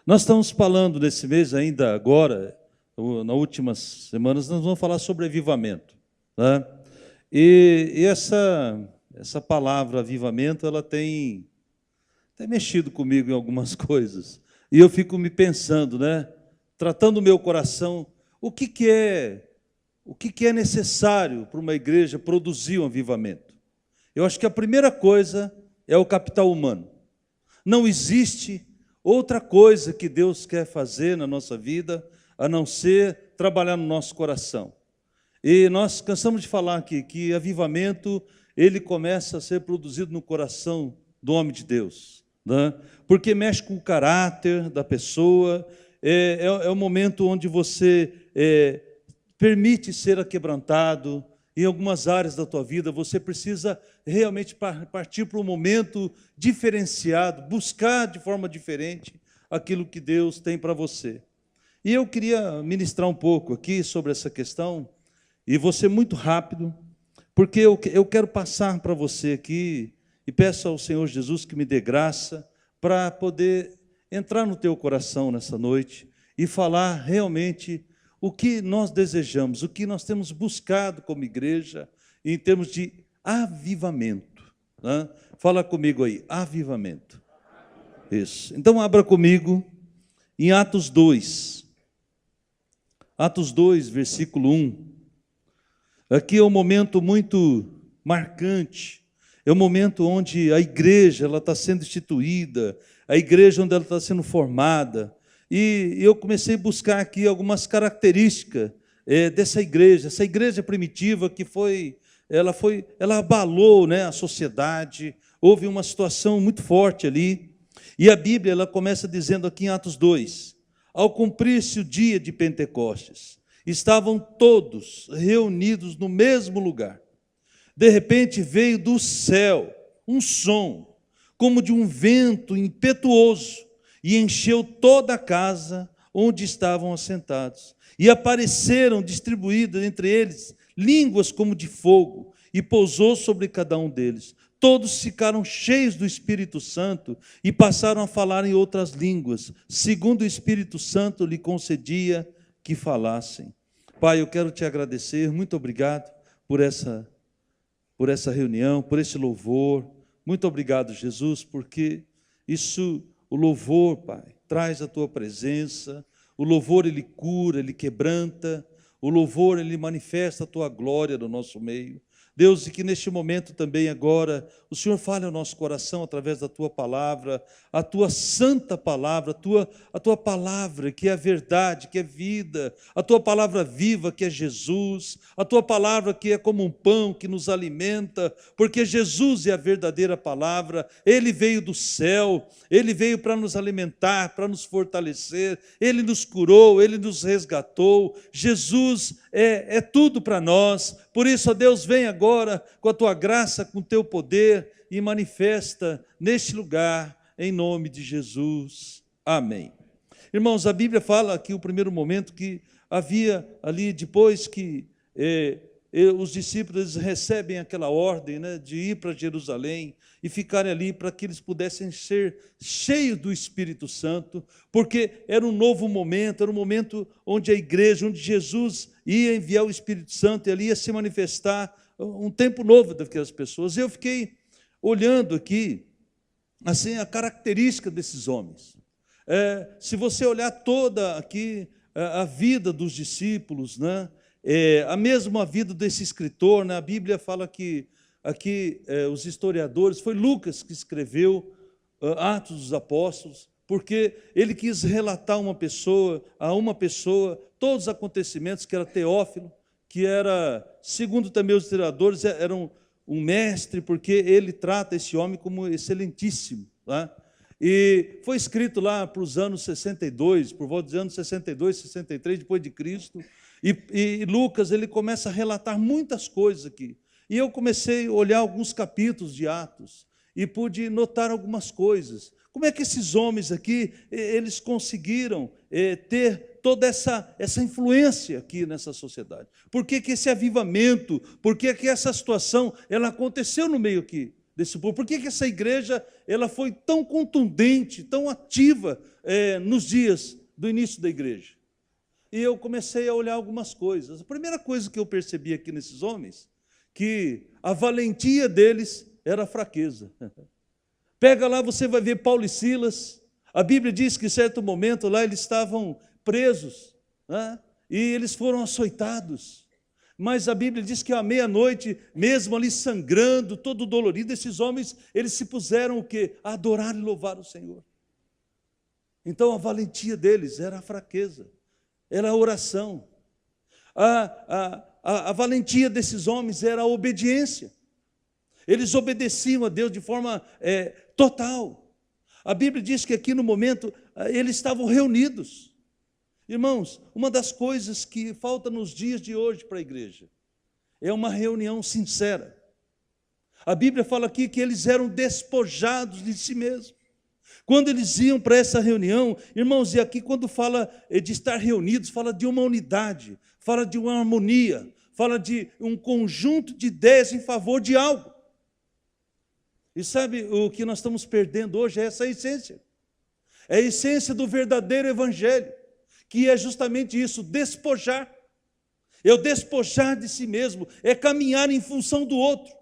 Nós estamos falando nesse mês ainda agora, nas últimas semanas, nós vamos falar sobre avivamento, né? E essa palavra avivamento, ela tem mexido comigo em algumas coisas. E eu fico me pensando, né? Tratando o meu coração, o que é necessário para uma igreja produzir um avivamento? Eu acho que a primeira coisa é o capital humano. Não existe outra coisa que Deus quer fazer na nossa vida, a não ser trabalhar no nosso coração. E nós cansamos de falar aqui que avivamento, ele começa a ser produzido no coração do homem de Deus, né? Porque mexe com o caráter da pessoa, é o momento onde você permite ser aquebrantado. Em algumas áreas da tua vida, você precisa realmente partir para um momento diferenciado, buscar de forma diferente aquilo que Deus tem para você. E eu queria ministrar um pouco aqui sobre essa questão, e vou ser muito rápido, porque eu quero passar para você aqui, e peço ao Senhor Jesus que me dê graça, para poder entrar no teu coração nessa noite, e falar realmente o que nós desejamos, o que nós temos buscado como igreja, em termos de avivamento, né? Fala comigo aí, avivamento. Isso. Então, abra comigo em Atos 2. Atos 2, versículo 1. Aqui é um momento muito marcante. É um momento onde a igreja ela está sendo instituída, a igreja onde ela está sendo formada. E eu comecei a buscar aqui algumas características dessa igreja. Essa igreja primitiva que ela abalou, né, a sociedade. Houve uma situação muito forte ali. E a Bíblia ela começa dizendo aqui em Atos 2, ao cumprir-se o dia de Pentecostes, estavam todos reunidos no mesmo lugar. De repente veio do céu um som, como de um vento impetuoso, e encheu toda a casa onde estavam assentados. E apareceram distribuídas entre eles línguas como de fogo, e pousou sobre cada um deles. Todos ficaram cheios do Espírito Santo e passaram a falar em outras línguas, segundo o Espírito Santo lhe concedia que falassem. Pai, eu quero te agradecer, muito obrigado por essa reunião, por esse louvor. Muito obrigado, Jesus, porque o louvor, Pai, traz a tua presença. O louvor, ele cura, ele quebranta. O louvor, ele manifesta a tua glória no nosso meio. Deus, e que neste momento também agora, o Senhor fale ao nosso coração através da tua palavra, a tua santa palavra, a tua palavra que é a verdade, que é vida, a tua palavra viva que é Jesus, a tua palavra que é como um pão que nos alimenta, porque Jesus é a verdadeira palavra, Ele veio do céu, Ele veio para nos alimentar, para nos fortalecer, Ele nos curou, Ele nos resgatou, Jesus é tudo para nós. Por isso, ó Deus, vem agora com a tua graça, com o teu poder e manifesta neste lugar, em nome de Jesus. Amém. Irmãos, a Bíblia fala aqui o primeiro momento que havia ali, depois que os discípulos recebem aquela ordem, né, de ir para Jerusalém e ficarem ali para que eles pudessem ser cheios do Espírito Santo, porque era um novo momento, era um momento onde a igreja, onde Jesus ia enviar o Espírito Santo e ali ia se manifestar um tempo novo daquelas pessoas. Eu fiquei olhando aqui, assim, a característica desses homens. Se você olhar toda aqui a vida dos discípulos, né, a mesma vida desse escritor, né, a Bíblia fala que aqui os historiadores, foi Lucas que escreveu Atos dos Apóstolos, porque ele quis relatar a uma pessoa, todos os acontecimentos, que era Teófilo, que era, segundo também os historiadores, era um mestre, porque ele trata esse homem como excelentíssimo, né? E foi escrito lá para os anos 62, por volta dos anos 62, 63, depois de Cristo, e Lucas ele começa a relatar muitas coisas aqui. E eu comecei a olhar alguns capítulos de Atos, e pude notar algumas coisas. Como é que esses homens aqui, eles conseguiram ter toda essa influência aqui nessa sociedade? Por que esse avivamento, por que essa situação, ela aconteceu no meio aqui desse povo. Por que essa igreja ela foi tão contundente, tão ativa nos dias do início da igreja? E eu comecei a olhar algumas coisas. A primeira coisa que eu percebi aqui nesses homens, que a valentia deles era a fraqueza. Pega lá, você vai ver Paulo e Silas. A Bíblia diz que em certo momento lá eles estavam presos, né? E eles foram açoitados. Mas a Bíblia diz que à meia-noite, mesmo ali sangrando, todo dolorido, esses homens, eles se puseram o quê? A adorar e louvar o Senhor. Então a valentia deles era a fraqueza, era a oração. A valentia desses homens era a obediência. Eles obedeciam a Deus de forma total. A Bíblia diz que aqui no momento eles estavam reunidos. Irmãos, uma das coisas que falta nos dias de hoje para a igreja é uma reunião sincera. A Bíblia fala aqui que eles eram despojados de si mesmos. Quando eles iam para essa reunião, irmãos, e aqui quando fala de estar reunidos, fala de uma unidade, fala de uma harmonia, fala de um conjunto de ideias em favor de algo. E sabe o que nós estamos perdendo hoje? É essa essência. É a essência do verdadeiro evangelho, que é justamente isso, despojar. É o despojar de si mesmo, é caminhar em função do outro.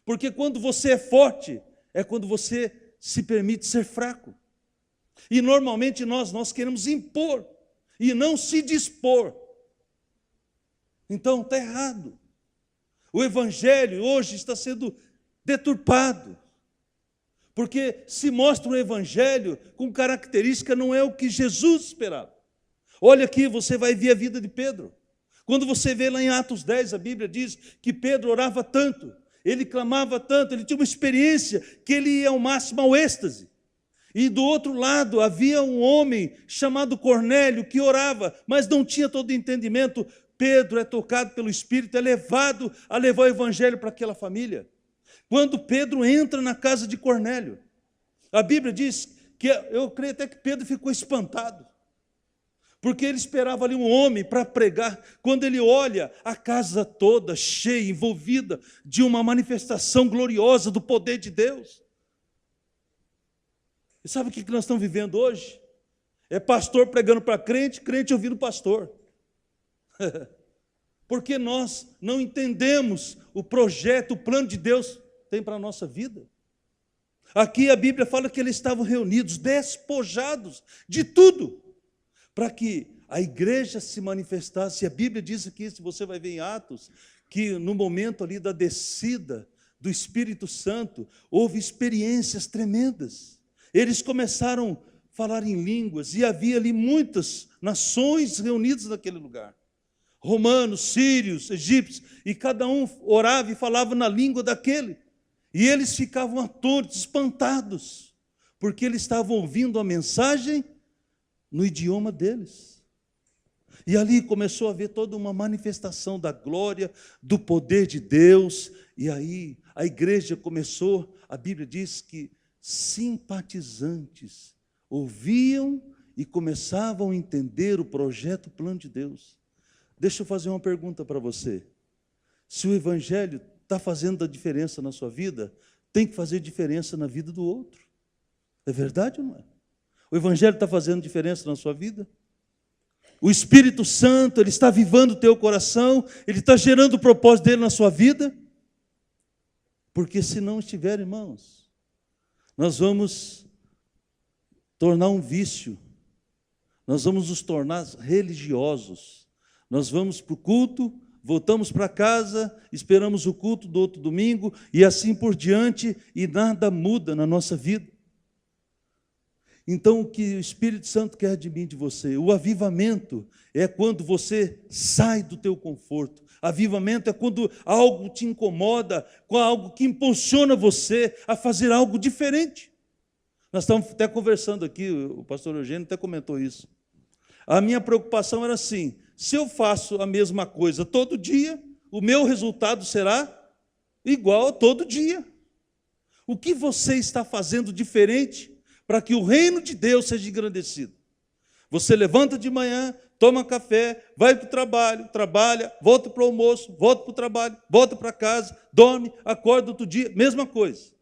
Porque quando você é forte, é quando você se permite ser fraco. E normalmente nós queremos impor e não se dispor. Então está errado. O evangelho hoje está sendo deturpado. Porque se mostra um evangelho com característica não é o que Jesus esperava. Olha aqui, você vai ver a vida de Pedro. Quando você vê lá em Atos 10, a Bíblia diz que Pedro orava tanto, ele clamava tanto, ele tinha uma experiência que ele ia ao máximo ao êxtase. E do outro lado havia um homem chamado Cornélio que orava, mas não tinha todo o entendimento. Pedro é tocado pelo Espírito, é levado a levar o evangelho para aquela família. Quando Pedro entra na casa de Cornélio, a Bíblia diz que, eu creio até que Pedro ficou espantado, porque ele esperava ali um homem para pregar. Quando ele olha a casa toda cheia, envolvida de uma manifestação gloriosa do poder de Deus. E sabe o que nós estamos vivendo hoje? É pastor pregando para crente, crente ouvindo pastor. Porque nós não entendemos o projeto, o plano de Deus tem para a nossa vida. Aqui a Bíblia fala que eles estavam reunidos, despojados de tudo, para que a igreja se manifestasse. A Bíblia diz aqui, se você vai ver em Atos, que no momento ali da descida do Espírito Santo, houve experiências tremendas. Eles começaram a falar em línguas, e havia ali muitas nações reunidas naquele lugar. Romanos, sírios, egípcios, e cada um orava e falava na língua daquele. E eles ficavam atônitos, espantados, porque eles estavam ouvindo a mensagem no idioma deles. E ali começou a haver toda uma manifestação da glória, do poder de Deus. E aí a igreja começou, a Bíblia diz que simpatizantes ouviam e começavam a entender o projeto, o plano de Deus. Deixa eu fazer uma pergunta para você. Se o evangelho está fazendo a diferença na sua vida, tem que fazer diferença na vida do outro. É verdade ou não é? O evangelho está fazendo diferença na sua vida? O Espírito Santo, ele está avivando o teu coração, ele está gerando o propósito dele na sua vida? Porque se não estiver, irmãos, nós vamos tornar um vício, nós vamos nos tornar religiosos, nós vamos para o culto, voltamos para casa, esperamos o culto do outro domingo, e assim por diante, e nada muda na nossa vida. Então, o que o Espírito Santo quer de mim, de você? O avivamento é quando você sai do teu conforto. Avivamento é quando algo te incomoda, algo que impulsiona você a fazer algo diferente. Nós estamos até conversando aqui, o pastor Eugênio até comentou isso. A minha preocupação era assim: se eu faço a mesma coisa todo dia, o meu resultado será igual a todo dia. O que você está fazendo diferente para que o reino de Deus seja engrandecido? Você levanta de manhã, toma café, vai para o trabalho, trabalha, volta para o almoço, volta para o trabalho, volta para casa, dorme, acorda outro dia, mesma coisa.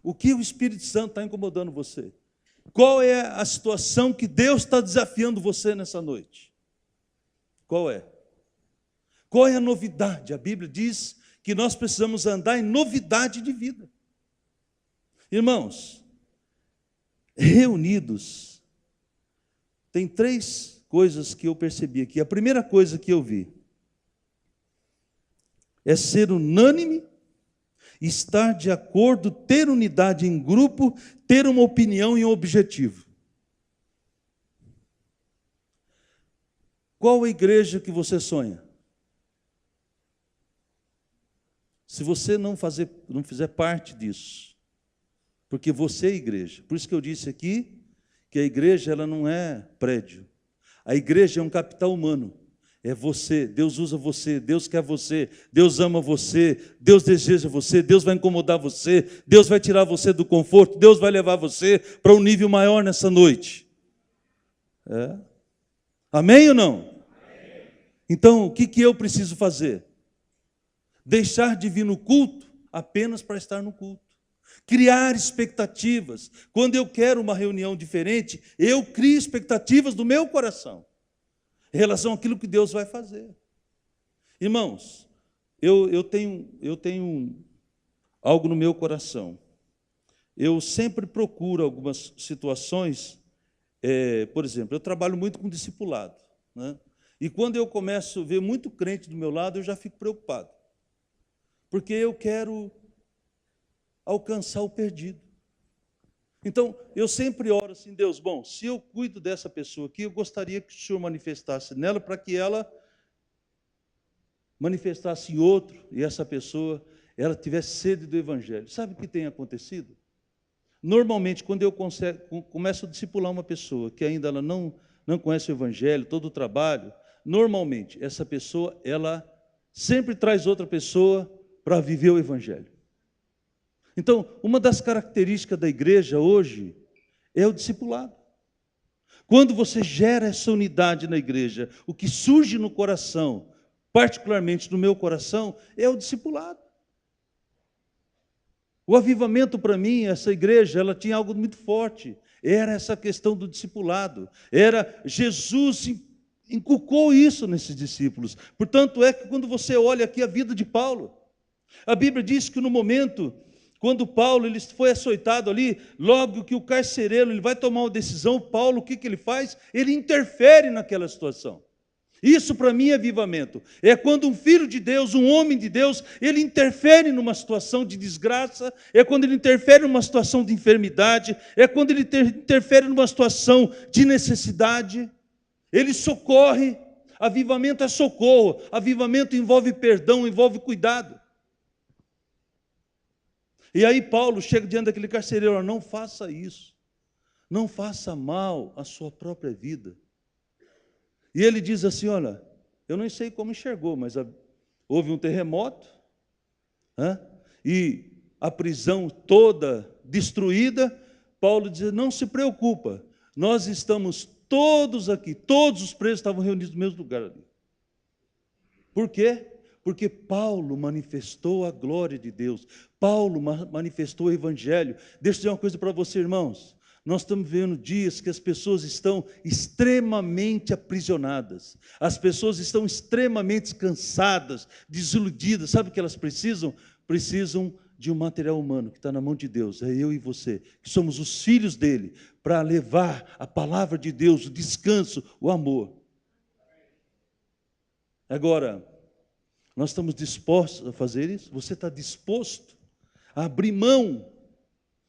O que o Espírito Santo está incomodando você? Qual é a situação que Deus está desafiando você nessa noite? Qual é? Qual é a novidade? A Bíblia diz que nós precisamos andar em novidade de vida. Irmãos, reunidos, tem 3 coisas que eu percebi aqui. A primeira coisa que eu vi é ser unânime, estar de acordo, ter unidade em grupo, ter uma opinião e um objetivo. Qual a igreja que você sonha? Se você não fizer parte disso, porque você é igreja. Por isso que eu disse aqui que a igreja ela não é prédio. A igreja é um capital humano. É você, Deus usa você, Deus quer você, Deus ama você, Deus deseja você, Deus vai incomodar você, Deus vai tirar você do conforto, Deus vai levar você para um nível maior nessa noite. É? Amém ou não? Amém. Então, o que eu preciso fazer? Deixar de vir no culto apenas para estar no culto. Criar expectativas. Quando eu quero uma reunião diferente, eu crio expectativas do meu coração em relação àquilo que Deus vai fazer. Irmãos, eu tenho algo no meu coração. Eu sempre procuro algumas situações, por exemplo, eu trabalho muito com discipulado, né? E quando eu começo a ver muito crente do meu lado, eu já fico preocupado, porque eu quero alcançar o perdido. Então, eu sempre oro assim, Deus, bom, se eu cuido dessa pessoa aqui, eu gostaria que o Senhor manifestasse nela para que ela manifestasse em outro, e essa pessoa, ela tivesse sede do Evangelho. Sabe o que tem acontecido? Normalmente, quando eu começo a discipular uma pessoa que ainda ela não conhece o Evangelho, todo o trabalho, normalmente, essa pessoa, ela sempre traz outra pessoa para viver o Evangelho. Então, uma das características da igreja hoje é o discipulado. Quando você gera essa unidade na igreja, o que surge no coração, particularmente no meu coração, é o discipulado. O avivamento para mim, essa igreja, ela tinha algo muito forte. Era essa questão do discipulado. Era Jesus inculcou isso nesses discípulos. Portanto, é que quando você olha aqui a vida de Paulo, a Bíblia diz que no momento quando Paulo ele foi açoitado ali, logo que o carcereiro ele vai tomar uma decisão, Paulo, o que ele faz? Ele interfere naquela situação. Isso para mim é avivamento. É quando um filho de Deus, um homem de Deus, ele interfere numa situação de desgraça, é quando ele interfere numa situação de enfermidade, é quando ele interfere numa situação de necessidade. Ele socorre. Avivamento é socorro. Avivamento envolve perdão, envolve cuidado. E aí Paulo chega diante daquele carcereiro, não faça isso, não faça mal à sua própria vida. E ele diz assim, olha, eu não sei como enxergou, mas houve um terremoto, e a prisão toda destruída. Paulo diz, não se preocupa, nós estamos todos aqui, todos os presos estavam reunidos no mesmo lugar ali. Por quê? Porque Paulo manifestou a glória de Deus. Paulo manifestou o Evangelho. Deixa eu dizer uma coisa para você, irmãos. Nós estamos vivendo dias que as pessoas estão extremamente aprisionadas. As pessoas estão extremamente cansadas, desiludidas. Sabe o que elas precisam? Precisam de um material humano que está na mão de Deus. É eu e você, que somos os filhos dele, para levar a palavra de Deus, o descanso, o amor. Agora, nós estamos dispostos a fazer isso? Você está disposto a abrir mão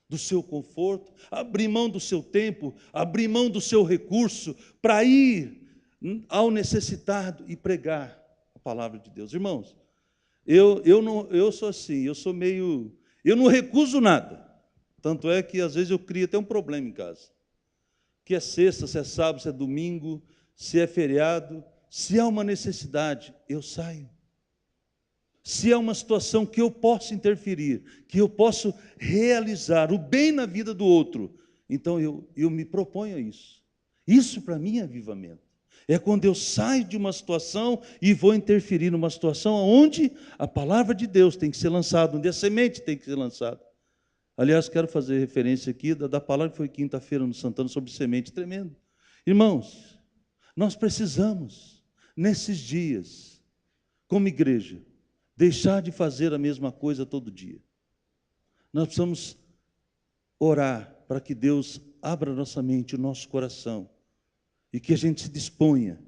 do seu conforto, abrir mão do seu tempo, abrir mão do seu recurso para ir ao necessitado e pregar a palavra de Deus? Irmãos, eu sou assim, eu não recuso nada. Tanto é que às vezes eu crio até um problema em casa. Que é sexta, se é sábado, se é domingo, se é feriado, se há uma necessidade, eu saio. Se é uma situação que eu posso interferir, que eu posso realizar o bem na vida do outro, então eu me proponho a isso. Isso para mim é avivamento. É quando eu saio de uma situação e vou interferir numa situação onde a palavra de Deus tem que ser lançada, onde a semente tem que ser lançada. Aliás, quero fazer referência aqui da palavra que foi quinta-feira no Santana sobre semente, tremendo. Irmãos, nós precisamos, nesses dias, como igreja, deixar de fazer a mesma coisa todo dia. Nós precisamos orar para que Deus abra nossa mente, o nosso coração, e que a gente se disponha,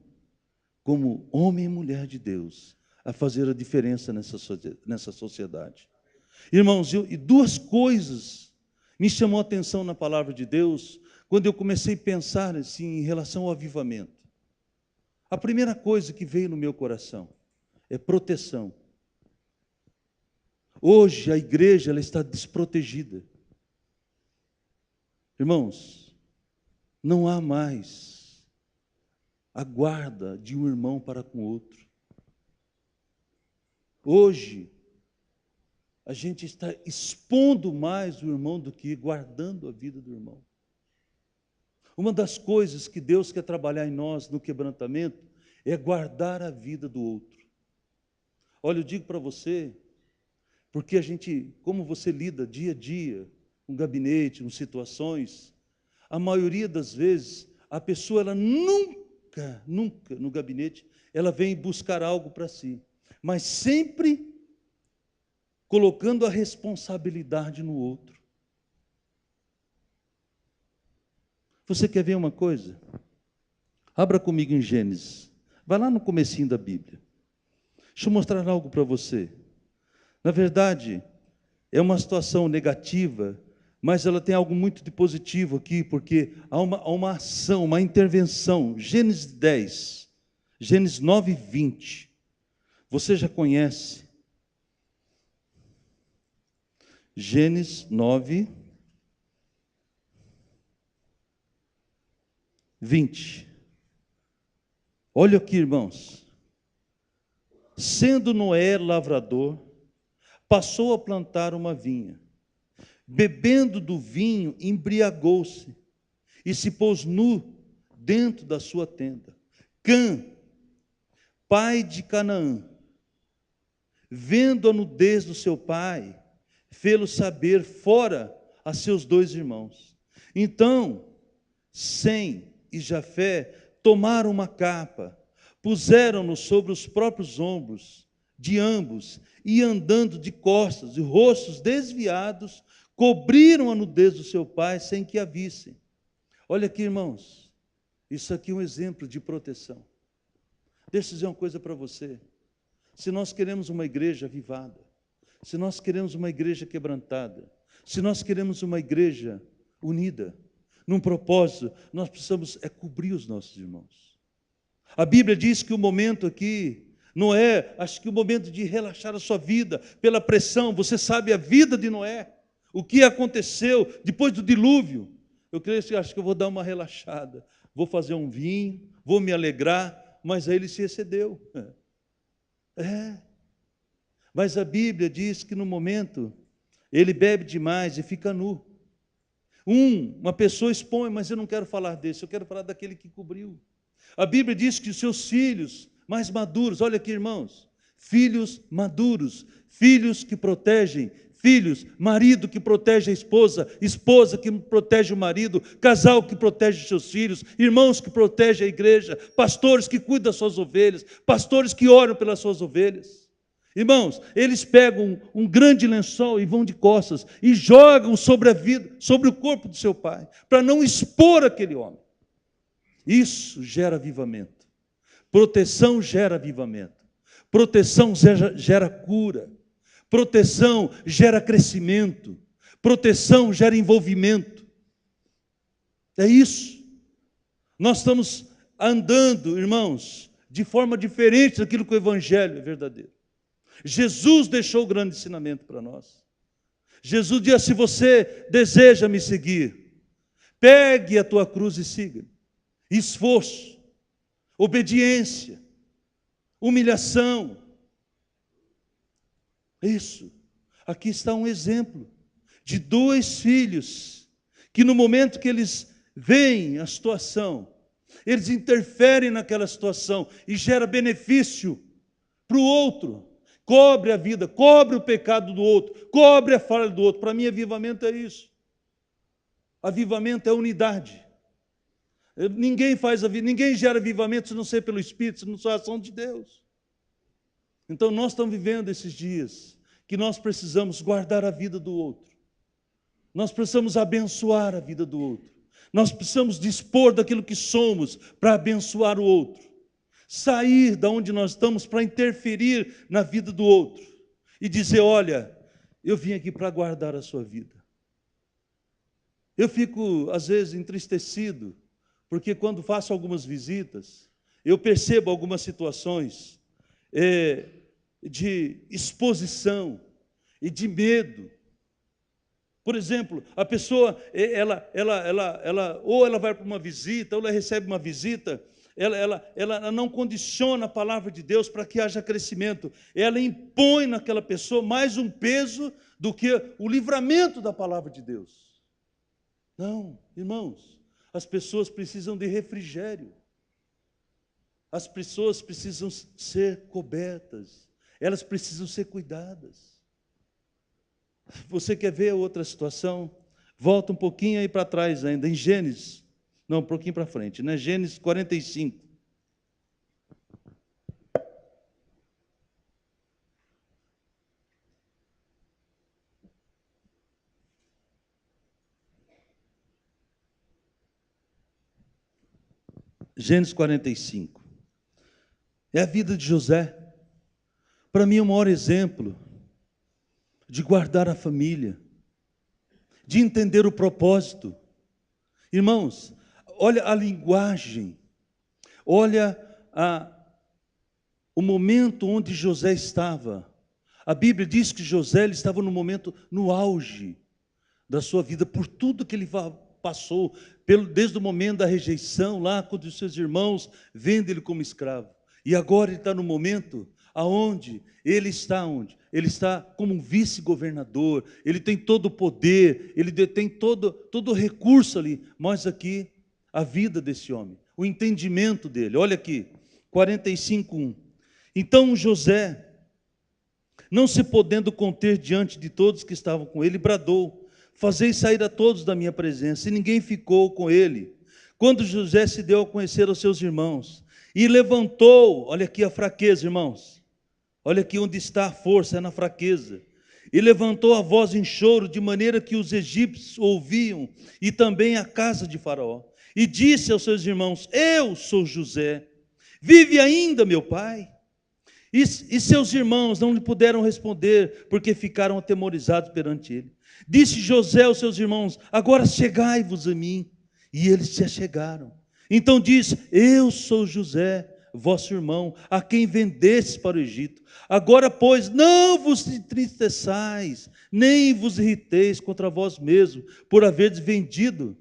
como homem e mulher de Deus, a fazer a diferença nessa sociedade. Irmãos, e duas coisas me chamou a atenção na palavra de Deus, quando eu comecei a pensar assim, em relação ao avivamento. A primeira coisa que veio no meu coração é proteção. Hoje a igreja ela está desprotegida. Irmãos, não há mais a guarda de um irmão para com o outro. Hoje, a gente está expondo mais o irmão do que guardando a vida do irmão. Uma das coisas que Deus quer trabalhar em nós, no quebrantamento, é guardar a vida do outro. Olha, eu digo para você, porque a gente, como você lida dia a dia, com gabinete, com situações, a maioria das vezes, a pessoa, ela nunca no gabinete, ela vem buscar algo para si, mas sempre colocando a responsabilidade no outro. Você quer ver uma coisa? Abra comigo em Gênesis. Vai lá no comecinho da Bíblia. Deixa eu mostrar algo para você. Na verdade, é uma situação negativa, mas ela tem algo muito de positivo aqui, porque há uma ação, uma intervenção. Gênesis 10, Gênesis 9, 20. Você já conhece. Gênesis 9, 20. Olha aqui, irmãos. Sendo Noé lavrador, passou a plantar uma vinha. Bebendo do vinho, embriagou-se e se pôs nu dentro da sua tenda. Cã, pai de Canaã, vendo a nudez do seu pai, fê-lo saber fora a seus dois irmãos. Então, Sem e Jafé tomaram uma capa, puseram-no sobre os próprios ombros de ambos, e andando de costas e rostos desviados, cobriram a nudez do seu pai sem que a vissem. Olha aqui, irmãos, isso aqui é um exemplo de proteção. Deixa eu dizer uma coisa para você. Se nós queremos uma igreja avivada, se nós queremos uma igreja quebrantada, se nós queremos uma igreja unida, num propósito, nós precisamos cobrir os nossos irmãos. A Bíblia diz que o momento aqui não é, acho que o momento de relaxar a sua vida pela pressão. Você sabe a vida de Noé, o que aconteceu depois do dilúvio. Acho que eu vou dar uma relaxada, vou fazer um vinho, vou me alegrar, mas aí ele se excedeu. Mas a Bíblia diz que no momento ele bebe demais e fica nu. Uma pessoa expõe, mas eu não quero falar desse, eu quero falar daquele que cobriu. A Bíblia diz que os seus filhos mais maduros, olha aqui, irmãos, filhos maduros, filhos que protegem, filhos, marido que protege a esposa, esposa que protege o marido, casal que protege seus filhos, irmãos que protegem a igreja, pastores que cuidam das suas ovelhas, pastores que oram pelas suas ovelhas. Irmãos, eles pegam um grande lençol e vão de costas e jogam sobre a vida, sobre o corpo do seu pai, para não expor aquele homem. Isso gera avivamento. Proteção gera avivamento. Proteção gera cura. Proteção gera crescimento. Proteção gera envolvimento. É isso. Nós estamos andando, irmãos, de forma diferente daquilo que o Evangelho é verdadeiro. Jesus deixou o grande ensinamento para nós. Jesus disse: se você deseja me seguir, pegue a tua cruz e siga. Esforço, obediência, humilhação. Isso. Aqui está um exemplo de dois filhos que no momento que eles veem a situação, eles interferem naquela situação e gera benefício para o outro. cobre a vida, cobre o pecado do outro, cobre a falha do outro. Para mim, avivamento é isso. Avivamento é unidade. Ninguém gera avivamento se não ser pelo Espírito, se não for a ação de Deus. Então nós estamos vivendo esses dias que nós precisamos guardar a vida do outro. Nós precisamos abençoar a vida do outro. Nós precisamos dispor daquilo que somos para abençoar o outro. Sair da onde nós estamos para interferir na vida do outro. E dizer, olha, eu vim aqui para guardar a sua vida. Eu fico, às vezes, entristecido, porque quando faço algumas visitas, eu percebo algumas situações de exposição e de medo. Por exemplo, a pessoa, ou ela vai para uma visita, ou ela recebe uma visita, ela não condiciona a palavra de Deus para que haja crescimento. Ela impõe naquela pessoa mais um peso do que o livramento da palavra de Deus. Não, irmãos, as pessoas precisam de refrigério. As pessoas precisam ser cobertas. Elas precisam ser cuidadas. Você quer ver outra situação? Volta um pouquinho aí para trás ainda, em Gênesis. Não, um pouquinho para frente, né? Gênesis 45. Gênesis 45. É a vida de José. Para mim é o maior exemplo de guardar a família, de entender o propósito. Irmãos, olha a linguagem, olha o momento onde José estava. A Bíblia diz que José ele estava no momento, no auge da sua vida, por tudo que ele passou, desde o momento da rejeição, lá quando os seus irmãos vendem ele como escravo. E agora ele está no momento aonde ele está onde? Ele está como um vice-governador, ele tem todo o poder, ele tem todo o recurso ali, mas aqui, a vida desse homem, o entendimento dele, olha aqui, 45:1. Então José, não se podendo conter diante de todos que estavam com ele, bradou, fazei sair a todos da minha presença, e ninguém ficou com ele. Quando José se deu a conhecer aos seus irmãos, e levantou, olha aqui a fraqueza, irmãos, olha aqui onde está a força, é na fraqueza. E levantou a voz em choro, de maneira que os egípcios ouviam, e também a casa de Faraó. E disse aos seus irmãos, eu sou José, vive ainda meu pai? E seus irmãos não lhe puderam responder, porque ficaram atemorizados perante ele. Disse José aos seus irmãos, agora chegai-vos a mim. E eles se achegaram. Então disse, eu sou José, vosso irmão, a quem vendestes para o Egito. Agora, pois, não vos entristeçais, nem vos irriteis contra vós mesmos, por haveres vendido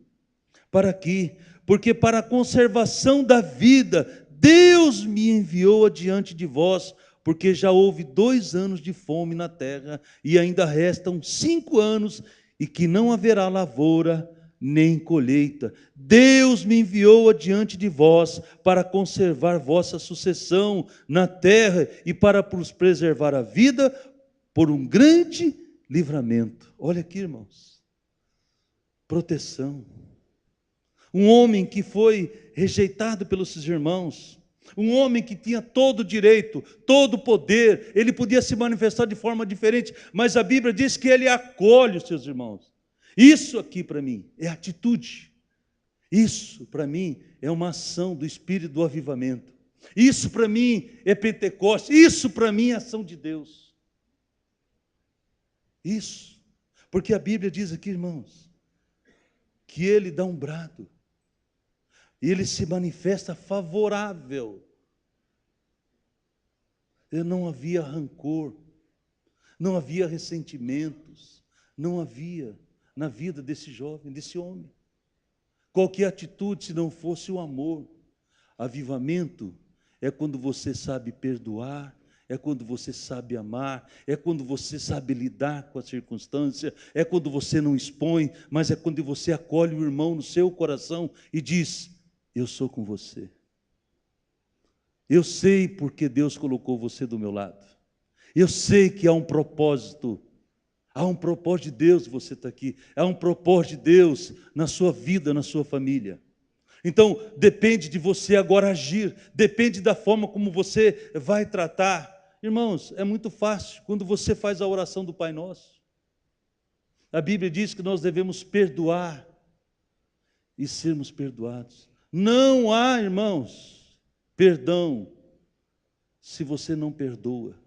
para aqui, porque para a conservação da vida, Deus me enviou adiante de vós, porque já houve 2 anos de fome na terra, e ainda restam 5 anos, e que não haverá lavoura, nem colheita. Deus me enviou adiante de vós para conservar vossa sucessão na terra e para vos preservar a vida por um grande livramento. Olha aqui, irmãos. Proteção. Um homem que foi rejeitado pelos seus irmãos, um homem que tinha todo o direito, todo o poder, ele podia se manifestar de forma diferente, mas a Bíblia diz que ele acolhe os seus irmãos. Isso aqui para mim é atitude. Isso para mim é uma ação do Espírito do avivamento. Isso para mim é Pentecostes. Isso para mim é ação de Deus. Isso. Porque a Bíblia diz aqui, irmãos, que ele dá um brado. E ele se manifesta favorável. E não havia rancor. Não havia ressentimentos. Não havia na vida desse jovem, desse homem. Qualquer atitude, se não fosse o amor. Avivamento é quando você sabe perdoar, é quando você sabe amar, é quando você sabe lidar com a circunstância, é quando você não expõe, mas é quando você acolhe o irmão no seu coração e diz, eu sou com você. Eu sei porque Deus colocou você do meu lado. Eu sei que há um propósito. Há um propósito de Deus, você está aqui. Há um propósito de Deus na sua vida, na sua família. Então, depende de você agora agir. Depende da forma como você vai tratar. Irmãos, é muito fácil quando você faz a oração do Pai Nosso. A Bíblia diz que nós devemos perdoar e sermos perdoados. Não há, irmãos, perdão se você não perdoa.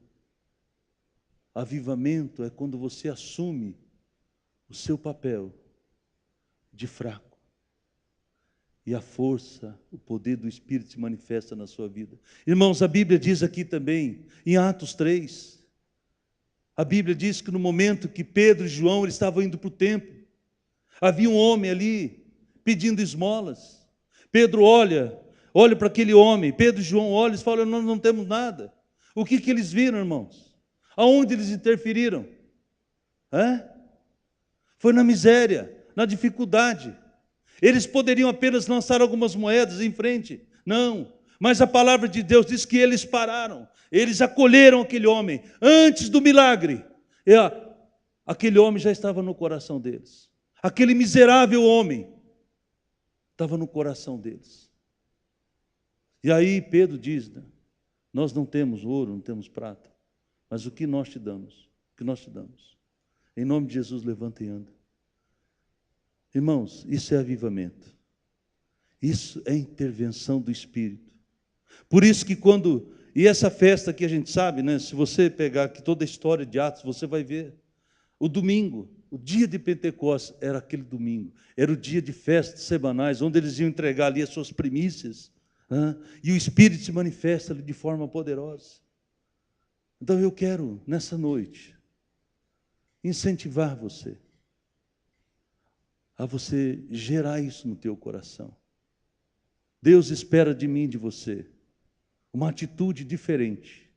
Avivamento é quando você assume o seu papel de fraco. E a força, o poder do Espírito se manifesta na sua vida. Irmãos, a Bíblia diz aqui também, em Atos 3, a Bíblia diz que no momento que Pedro e João eles estavam indo para o templo, havia um homem ali pedindo esmolas. Pedro olha para aquele homem, Pedro e João olham e falam, nós não temos nada. O que eles viram, irmãos? Aonde eles interferiram? Foi na miséria, na dificuldade. Eles poderiam apenas lançar algumas moedas em frente. Não, mas a palavra de Deus diz que eles pararam. Eles acolheram aquele homem antes do milagre. Aquele homem já estava no coração deles. Aquele miserável homem estava no coração deles. E aí Pedro diz, nós não temos ouro, não temos prata, mas o que nós te damos? O que nós te damos? Em nome de Jesus, levanta e anda. Irmãos, isso é avivamento. Isso é intervenção do Espírito. Por isso que e essa festa que a gente sabe, se você pegar aqui toda a história de Atos, você vai ver. O domingo, o dia de Pentecostes, era aquele domingo. Era o dia de festas semanais, onde eles iam entregar ali as suas primícias. E o Espírito se manifesta ali de forma poderosa. Então eu quero, nessa noite, incentivar você a você gerar isso no teu coração. Deus espera de mim e de você uma atitude diferente,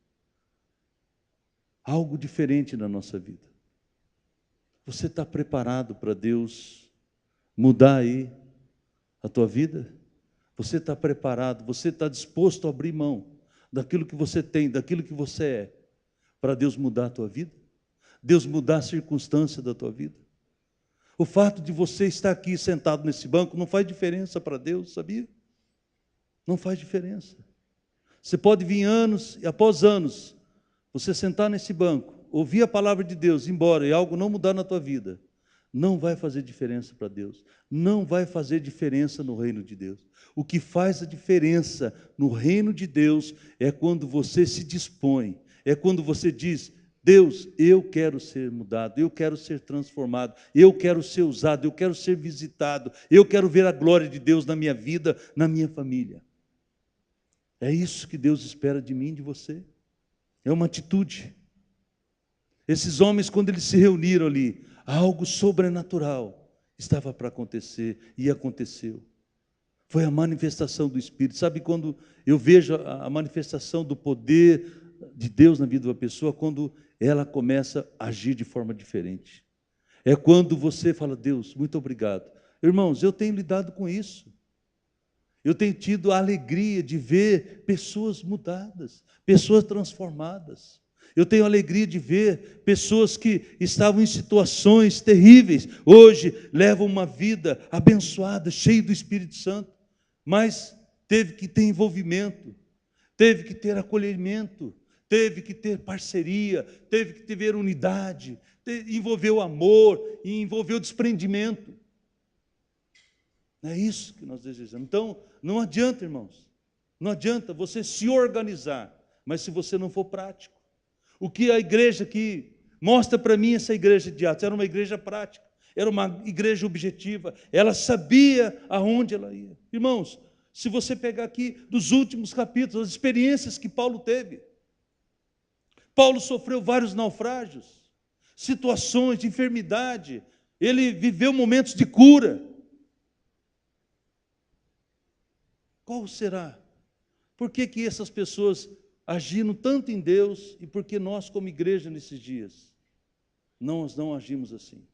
algo diferente na nossa vida. Você está preparado para Deus mudar aí a tua vida? Você está preparado? Você está disposto a abrir mão daquilo que você tem, daquilo que você é, para Deus mudar a tua vida? Deus mudar a circunstância da tua vida? O fato de você estar aqui sentado nesse banco não faz diferença para Deus, sabia? Não faz diferença. Você pode vir anos e após anos, você sentar nesse banco, ouvir a palavra de Deus, ir embora e algo não mudar na tua vida, não vai fazer diferença para Deus. Não vai fazer diferença no reino de Deus. O que faz a diferença no reino de Deus é quando você se dispõe, é quando você diz, Deus, eu quero ser mudado, eu quero ser transformado, eu quero ser usado, eu quero ser visitado, eu quero ver a glória de Deus na minha vida, na minha família. É isso que Deus espera de mim e de você. É uma atitude. Esses homens, quando eles se reuniram ali, algo sobrenatural estava para acontecer e aconteceu. Foi a manifestação do Espírito. Sabe quando eu vejo a manifestação do poder de Deus na vida de uma pessoa? Quando ela começa a agir de forma diferente. É quando você fala, Deus, muito obrigado. Irmãos, eu tenho lidado com isso. Eu tenho tido a alegria de ver pessoas mudadas, pessoas transformadas. Eu tenho a alegria de ver pessoas que estavam em situações terríveis, hoje levam uma vida abençoada, cheia do Espírito Santo, mas teve que ter envolvimento, teve que ter acolhimento, teve que ter parceria, teve que ter unidade, envolveu amor e envolveu desprendimento. É isso que nós desejamos. Então, não adianta, irmãos, não adianta você se organizar, mas se você não for prático. O que a igreja que mostra para mim, essa igreja de Atos, era uma igreja prática, era uma igreja objetiva, ela sabia aonde ela ia. Irmãos, se você pegar aqui dos últimos capítulos, as experiências que Paulo teve, Paulo sofreu vários naufrágios, situações de enfermidade, ele viveu momentos de cura. Qual será? Por que essas pessoas agiram tanto em Deus e por que nós, como igreja, nesses dias, nós não agimos assim?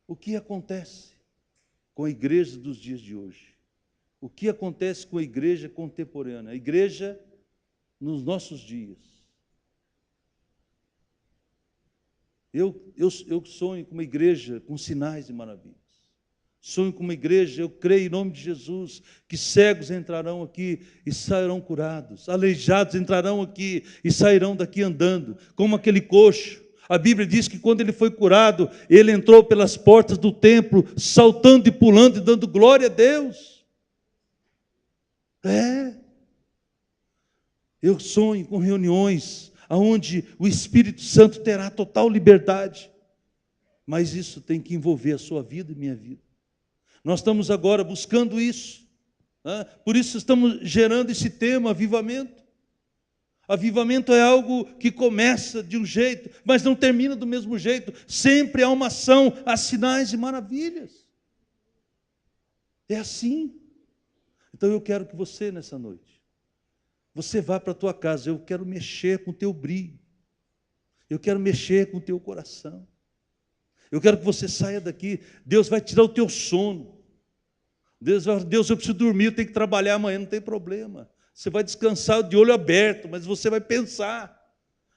O que acontece com a igreja dos dias de hoje? O que acontece com a igreja contemporânea? A igreja nos nossos dias. Eu sonho com uma igreja com sinais e maravilhas. Sonho com uma igreja, eu creio em nome de Jesus, que cegos entrarão aqui e sairão curados, aleijados entrarão aqui e sairão daqui andando, como aquele coxo. A Bíblia diz que quando ele foi curado, ele entrou pelas portas do templo, saltando e pulando e dando glória a Deus. Eu sonho com reuniões onde o Espírito Santo terá total liberdade, mas isso tem que envolver a sua vida e minha vida. Nós estamos agora buscando isso, né? Por isso estamos gerando esse tema, avivamento. Avivamento é algo que começa de um jeito, mas não termina do mesmo jeito. Sempre há uma ação, há sinais e maravilhas. É assim. Então eu quero que você, nessa noite, você vá para a tua casa. Eu quero mexer com o teu brilho. Eu quero mexer com o teu coração. Eu quero que você saia daqui. Deus vai tirar o teu sono. Deus, eu preciso dormir, eu tenho que trabalhar amanhã, não tem problema. Você vai descansar de olho aberto, mas você vai pensar.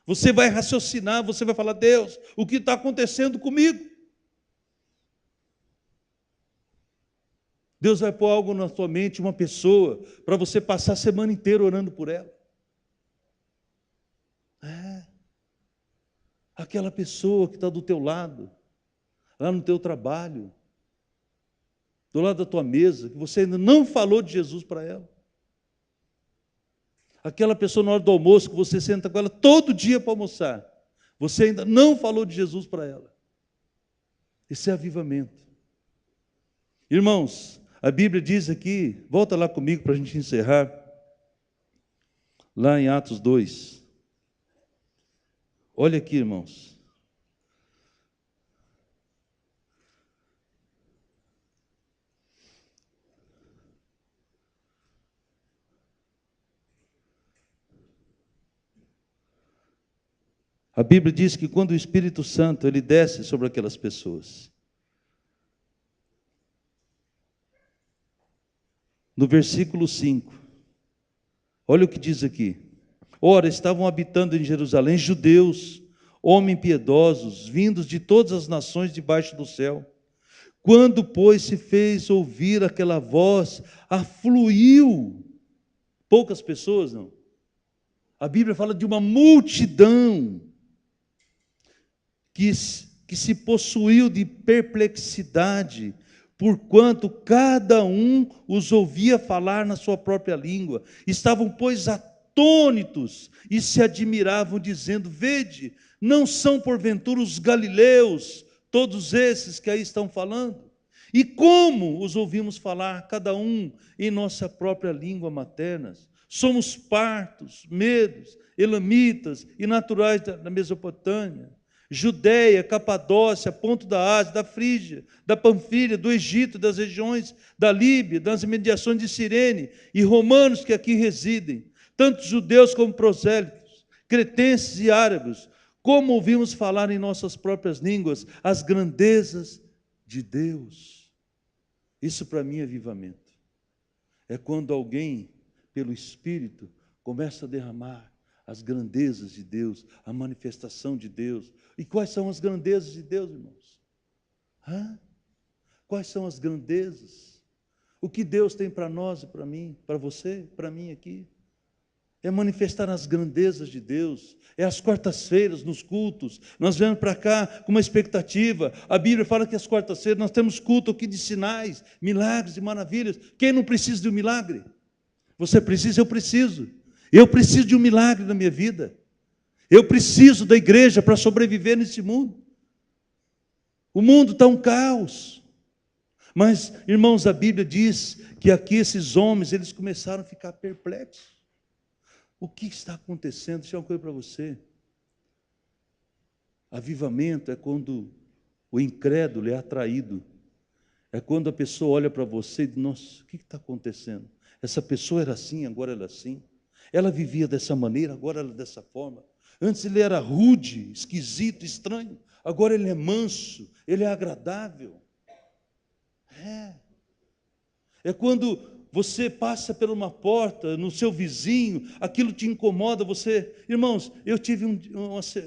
Você vai raciocinar, você vai falar: Deus, o que está acontecendo comigo? Deus vai pôr algo na tua mente, uma pessoa, para você passar a semana inteira orando por ela. Aquela pessoa que está do teu lado, lá no teu trabalho, do lado da tua mesa, que você ainda não falou de Jesus para ela. Aquela pessoa na hora do almoço, que você senta com ela todo dia para almoçar, você ainda não falou de Jesus para ela. Esse é avivamento. Irmãos, a Bíblia diz aqui, volta lá comigo para a gente encerrar, lá em Atos 2. Olha aqui, irmãos. A Bíblia diz que quando o Espírito Santo ele desce sobre aquelas pessoas, no versículo 5, olha o que diz aqui: ora, estavam habitando em Jerusalém judeus, homens piedosos, vindos de todas as nações debaixo do céu. Quando, pois, se fez ouvir aquela voz, afluiu, poucas pessoas, não. A Bíblia fala de uma multidão que se possuiu de perplexidade, porquanto cada um os ouvia falar na sua própria língua. Estavam, pois, atônitos e se admiravam, dizendo: vede, não são porventura os galileus, todos esses que aí estão falando? E como os ouvimos falar, cada um em nossa própria língua materna? Somos partos, medos, elamitas e naturais da Mesopotâmia, Judeia, Capadócia, Ponto da Ásia, da Frígia, da Panfilha, do Egito, das regiões da Líbia, das imediações de Cirene, e romanos que aqui residem, tanto judeus como prosélitos, cretenses e árabes, como ouvimos falar em nossas próprias línguas as grandezas de Deus. Isso para mim é avivamento. É quando alguém, pelo Espírito, começa a derramar as grandezas de Deus, a manifestação de Deus. E quais são as grandezas de Deus, irmãos? Quais são as grandezas? O que Deus tem para nós e para mim, para você, para mim aqui? É manifestar as grandezas de Deus. É às quartas-feiras, nos cultos. Nós viemos para cá com uma expectativa. A Bíblia fala que às quartas-feiras nós temos culto aqui de sinais, milagres e maravilhas. Quem não precisa de um milagre? Você precisa, eu preciso. Eu preciso de um milagre na minha vida. Eu preciso da igreja para sobreviver nesse mundo. O mundo está um caos. Mas, irmãos, a Bíblia diz que aqui esses homens, eles começaram a ficar perplexos. O que está acontecendo? Deixa eu uma coisa para você. Avivamento é quando o incrédulo é atraído. É quando a pessoa olha para você e diz: nossa, o que está acontecendo? Essa pessoa era assim, agora ela é assim. Ela vivia dessa maneira, agora ela é dessa forma. Antes ele era rude, esquisito, estranho. Agora ele é manso, ele é agradável. É quando você passa por uma porta, no seu vizinho, aquilo te incomoda, você... Irmãos, eu tive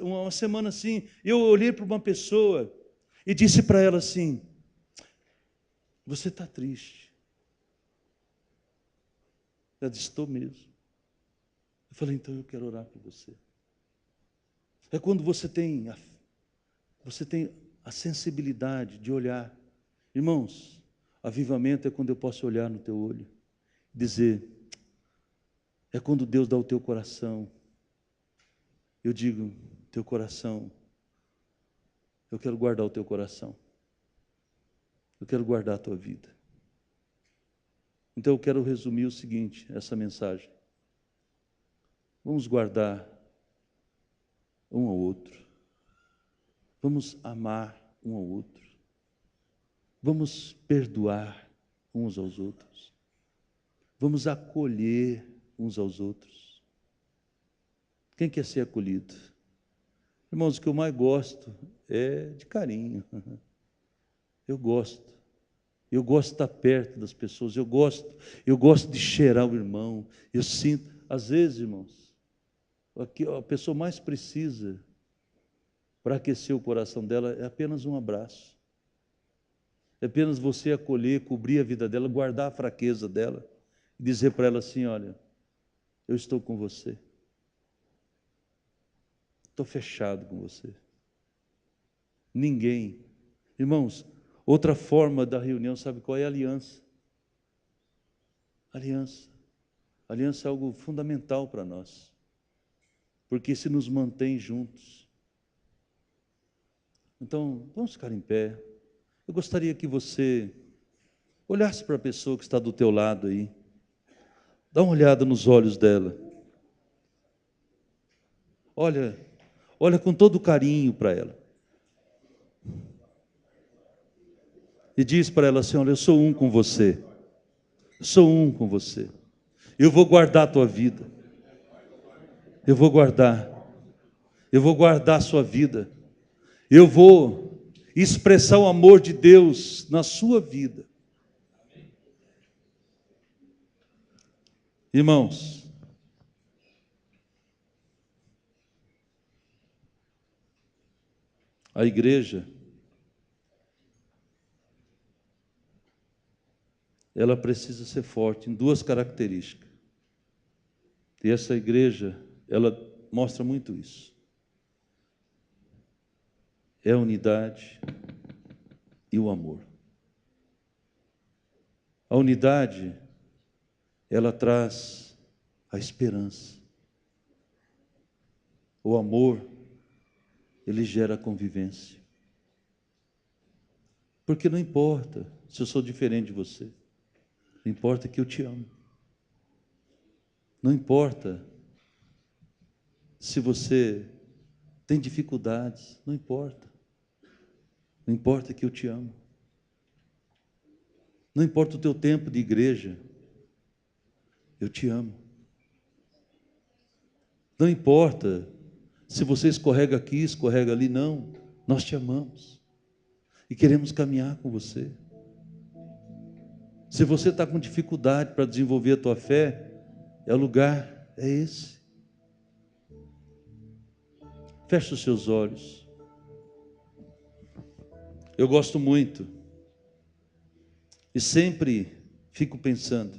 uma semana assim, eu olhei para uma pessoa e disse para ela assim: você está triste. Ela disse: estou mesmo. Eu falei: então eu quero orar por você. É quando você tem a sensibilidade de olhar. Irmãos, avivamento é quando eu posso olhar no teu olho, dizer, é quando Deus dá o teu coração. Eu digo, teu coração, eu quero guardar o teu coração. Eu quero guardar a tua vida. Então eu quero resumir o seguinte, essa mensagem. Vamos guardar um ao outro. Vamos amar um ao outro. Vamos perdoar uns aos outros. Vamos acolher uns aos outros. Quem quer ser acolhido? Irmãos, o que eu mais gosto é de carinho. Eu gosto. Eu gosto de estar perto das pessoas. Eu gosto de cheirar o irmão. Eu sinto, às vezes, irmãos, a pessoa mais precisa para aquecer o coração dela é apenas um abraço. É apenas você acolher, cobrir a vida dela, guardar a fraqueza dela e dizer para ela assim: olha, eu estou com você. Estou fechado com você. Ninguém. Irmãos, outra forma da reunião, sabe qual é? A aliança. Aliança. Aliança é algo fundamental para nós, porque se nos mantém juntos. Então, vamos ficar em pé. Eu gostaria que você olhasse para a pessoa que está do teu lado aí. Dá uma olhada nos olhos dela. Olha com todo carinho para ela. E diz para ela assim: olha, eu sou um com você. Eu sou um com você. Eu vou guardar a tua vida. Eu vou guardar. Eu vou guardar a sua vida. Eu vou expressar o amor de Deus na sua vida. Irmãos, a igreja, ela precisa ser forte em duas características. E essa igreja, ela mostra muito isso. É a unidade e o amor. A unidade, ela traz a esperança. O amor, ele gera convivência. Porque não importa se eu sou diferente de você. Não importa que eu te amo. Não importa se você tem dificuldades. Não importa. Não importa que eu te amo. Não importa o teu tempo de igreja. Eu te amo. Não importa se você escorrega aqui, escorrega ali. Não. Nós te amamos. E queremos caminhar com você. Se você está com dificuldade para desenvolver a tua fé, o lugar é esse. Feche os seus olhos. Eu gosto muito e sempre fico pensando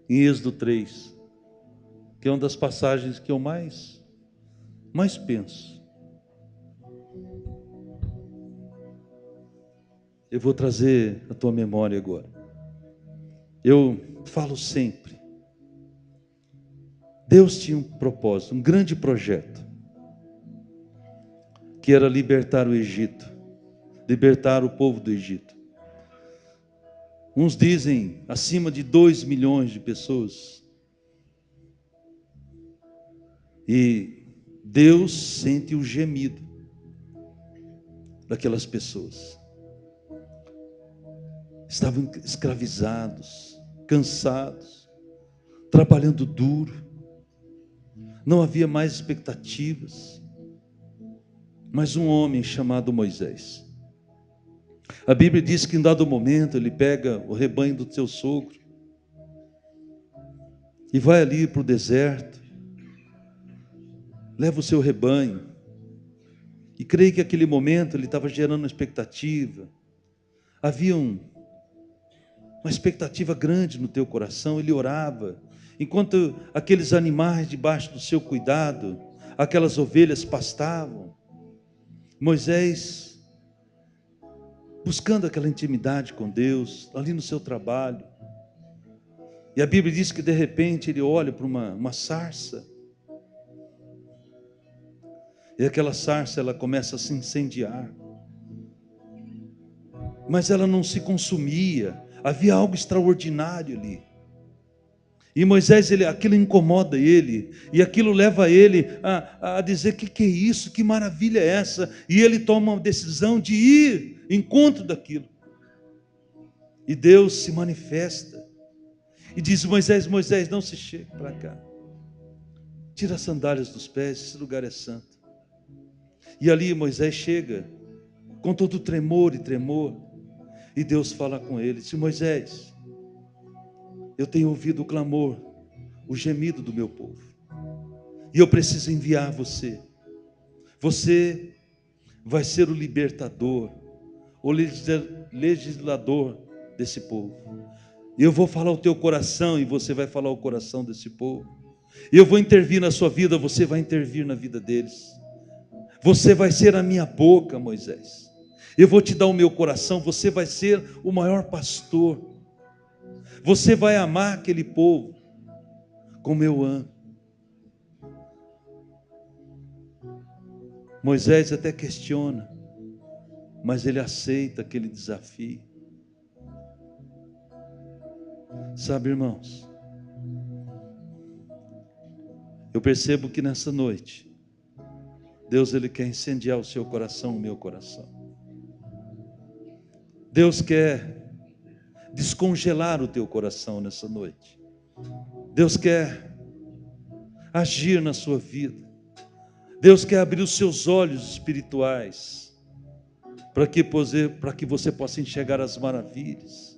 em Êxodo 3, que é uma das passagens que eu mais penso. Eu vou trazer a tua memória agora. Eu falo sempre. Deus tinha um propósito, um grande projeto, que era libertar o Egito, libertar o povo do Egito. Uns dizem acima de 2 milhões de pessoas. E Deus sente o gemido daquelas pessoas. Estavam escravizados, cansados, trabalhando duro. Não havia mais expectativas. Mas um homem chamado Moisés, A Bíblia diz que em dado momento ele pega o rebanho do teu sogro e vai ali para o deserto, leva o seu rebanho. E creio que naquele momento ele estava gerando uma expectativa. Havia uma expectativa grande no teu coração. Ele orava, enquanto aqueles animais debaixo do seu cuidado, aquelas ovelhas pastavam. Moisés buscando aquela intimidade com Deus, ali no seu trabalho. E a Bíblia diz que de repente ele olha para uma sarça. E aquela sarça, ela começa a se incendiar. Mas ela não se consumia. Havia algo extraordinário ali. E Moisés, aquilo incomoda ele. E aquilo leva ele a dizer, que é isso? Que maravilha é essa? E ele toma uma decisão de ir em encontro daquilo. E Deus se manifesta. E diz, Moisés, não se chegue para cá. Tira as sandálias dos pés, esse lugar é santo. E ali Moisés chega, com todo tremor e tremor. E Deus fala com ele, diz, Moisés, eu tenho ouvido o clamor, o gemido do meu povo. E eu preciso enviar você. Você vai ser o libertador, o legislador desse povo. E eu vou falar o teu coração e você vai falar o coração desse povo. E eu vou intervir na sua vida, você vai intervir na vida deles. Você vai ser a minha boca, Moisés. Eu vou te dar o meu coração, você vai ser o maior pastor. Você vai amar aquele povo como eu amo. Moisés até questiona, mas ele aceita aquele desafio. Sabe, irmãos, eu percebo que nessa noite, Deus ele quer incendiar o seu coração, o meu coração. Deus quer descongelar o teu coração nessa noite. Deus quer agir na sua vida. Deus quer abrir os seus olhos espirituais para que você possa enxergar as maravilhas.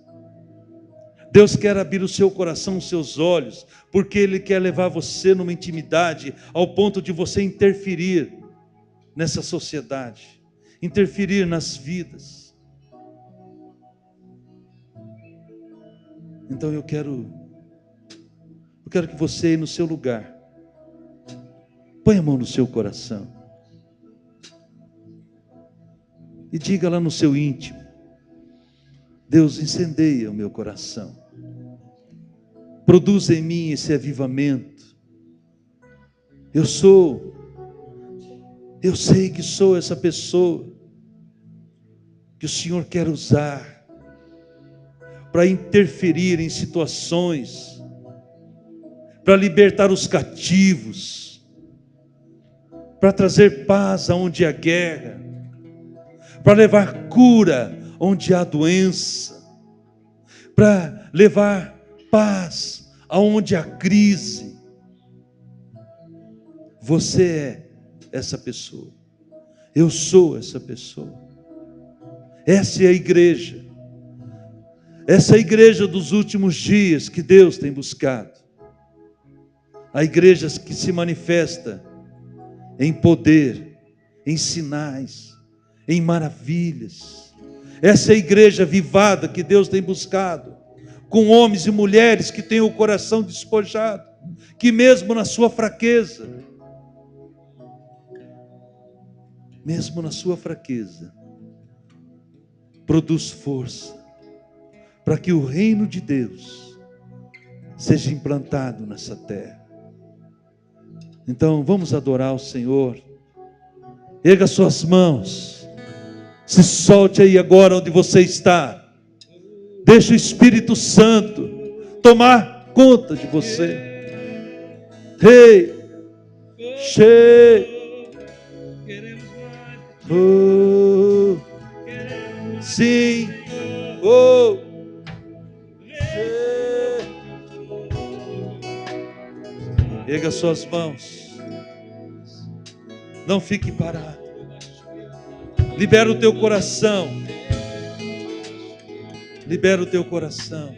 Deus quer abrir o seu coração, os seus olhos, porque Ele quer levar você numa intimidade ao ponto de você interferir nessa sociedade, interferir nas vidas. Então eu quero que você aí no seu lugar, põe a mão no seu coração e diga lá no seu íntimo, Deus, incendeia o meu coração, produza em mim esse avivamento. Eu sei que sou essa pessoa que o Senhor quer usar para interferir em situações, para libertar os cativos, para trazer paz aonde há guerra, para levar cura onde há doença, para levar paz aonde há crise. Você é essa pessoa. Eu sou essa pessoa. Essa é a igreja. Essa é a igreja dos últimos dias que Deus tem buscado. A igreja que se manifesta em poder, em sinais, em maravilhas. Essa é a igreja avivada que Deus tem buscado, com homens e mulheres que têm o coração despojado, que mesmo na sua fraqueza, produz força, para que o reino de Deus seja implantado nessa terra. Então vamos adorar o Senhor. Erga suas mãos, se solte aí agora onde você está. Deixa o Espírito Santo tomar conta de você. Rei, oh, sim, oh, erga suas mãos, não fique parado, libera o teu coração, Libera o teu coração.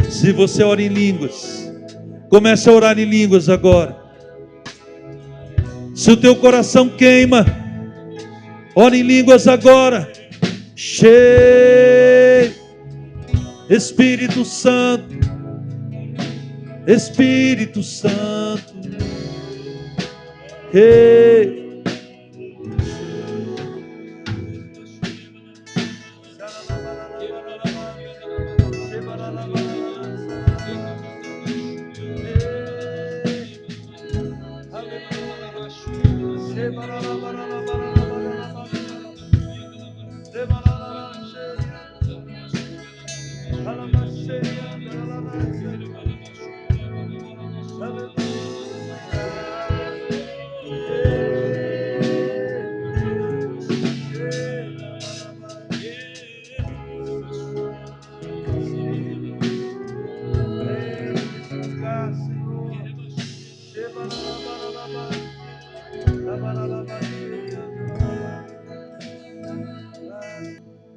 Se você ora em línguas, comece a orar em línguas agora. Se o teu coração queima, ora em línguas agora. Espírito Santo, Espírito Santo,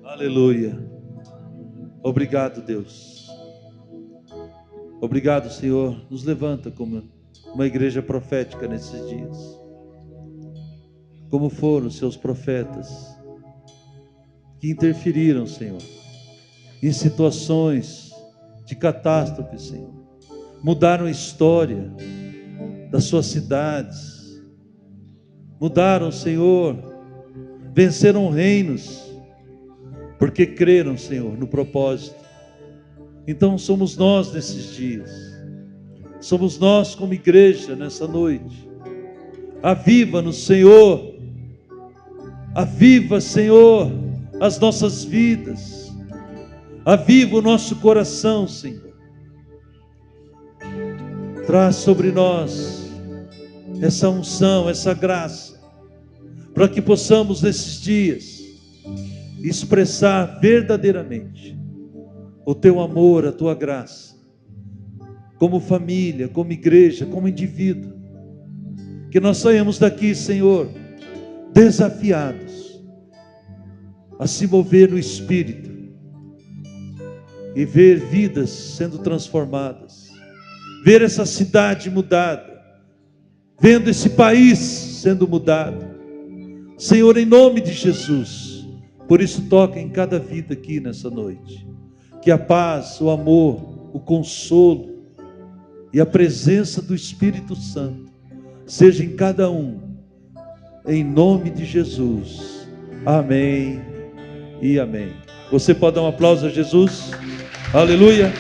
aleluia. Obrigado, Deus. Obrigado, Senhor. Nos levanta como uma igreja profética nesses dias. Como foram os seus profetas que interferiram, Senhor, em situações de catástrofe, Senhor. Mudaram a história das suas cidades. Mudaram, Senhor. Venceram reinos. Porque creram, Senhor, no propósito. Então somos nós nesses dias. Somos nós como igreja nessa noite. Aviva-nos, Senhor. Aviva, Senhor, as nossas vidas. Aviva o nosso coração, Senhor. Traz sobre nós essa unção, essa graça, para que possamos nesses dias expressar verdadeiramente o teu amor, a tua graça, como família, como igreja, como indivíduo. Que nós saímos daqui, Senhor, desafiados a se mover no Espírito e ver vidas sendo transformadas, ver essa cidade mudada, vendo esse país sendo mudado. Senhor, em nome de Jesus, por isso toca em cada vida aqui nessa noite. Que a paz, o amor, o consolo e a presença do Espírito Santo seja em cada um. Em nome de Jesus. Amém e amém. Você pode dar um aplauso a Jesus? Aleluia.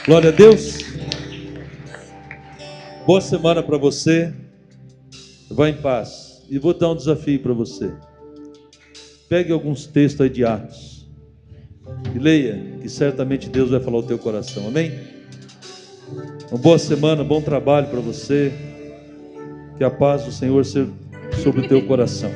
Glória a Deus. Boa semana para você. Vá em paz. E vou dar um desafio para você. Pegue alguns textos aí de Atos e leia, que certamente Deus vai falar ao teu coração. Amém? Uma boa semana, bom trabalho para você. Que a paz do Senhor seja sobre o teu coração.